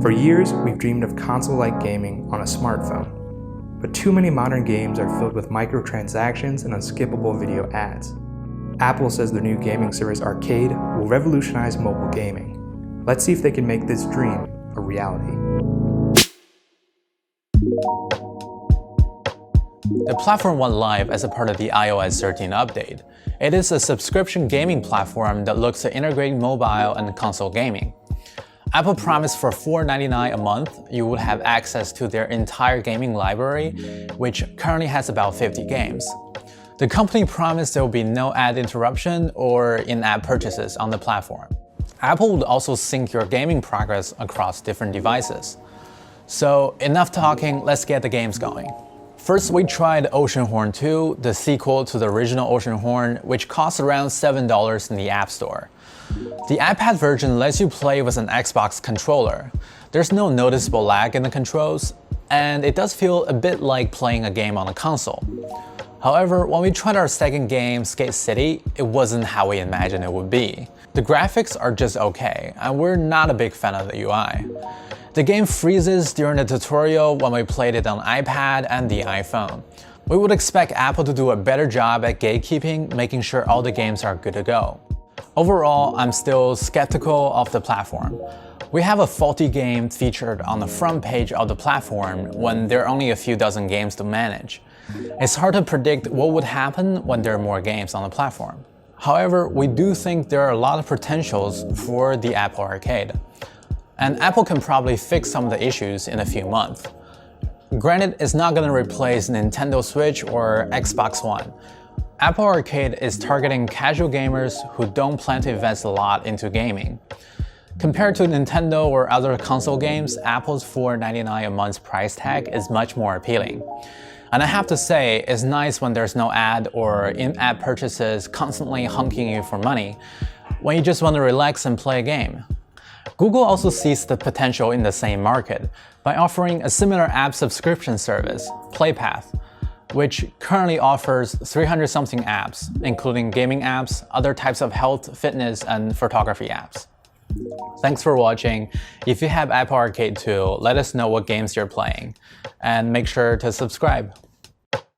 For years, we've dreamed of console-like gaming on a smartphone, but too many modern games are filled with microtransactions and unskippable video ads. Apple says their new gaming service Arcade will revolutionize mobile gaming. Let's see if they can make this dream a reality. The platform went live as a part of the iOS 13 update. It is a subscription gaming platform that looks to integrate mobile and console gaming. Apple promised for $4.99 a month, you would have access to their entire gaming library, which currently has about 50 games. The company promised there will be no ad interruption or in-app purchases on the platform. Apple would also sync your gaming progress across different devices. So enough talking, let's get the games going. First, we tried Oceanhorn 2, the sequel to the original Oceanhorn, which costs around $7 in the App Store. The iPad version lets you play with an Xbox controller. There's no noticeable lag in the controls, and it does feel a bit like playing a game on a console. However, when we tried our second game, Skate City, it wasn't how we imagined it would be. The graphics are just okay, and we're not a big fan of the UI. The game freezes during the tutorial when we played it on iPad and the iPhone. We would expect Apple to do a better job at gatekeeping, making sure all the games are good to go. Overall, I'm still skeptical of the platform. We have a faulty game featured on the front page of the platform when there are only a few dozen games to manage. It's hard to predict what would happen when there are more games on the platform. However, we do think there are a lot of potentials for the Apple Arcade. And Apple can probably fix some of the issues in a few months. Granted, it's not going to replace Nintendo Switch or Xbox One. Apple Arcade is targeting casual gamers who don't plan to invest a lot into gaming. Compared to Nintendo or other console games, Apple's $4.99 a month price tag is much more appealing. And I have to say, it's nice when there's no ad or in-app purchases constantly honking you for money, when you just want to relax and play a game. Google also sees the potential in the same market by offering a similar app subscription service, PlayPath, which currently offers 300-something apps, including gaming apps, other types of health, fitness, and photography apps. Thanks for watching. If you have Apple Arcade too, let us know what games you're playing, and make sure to subscribe.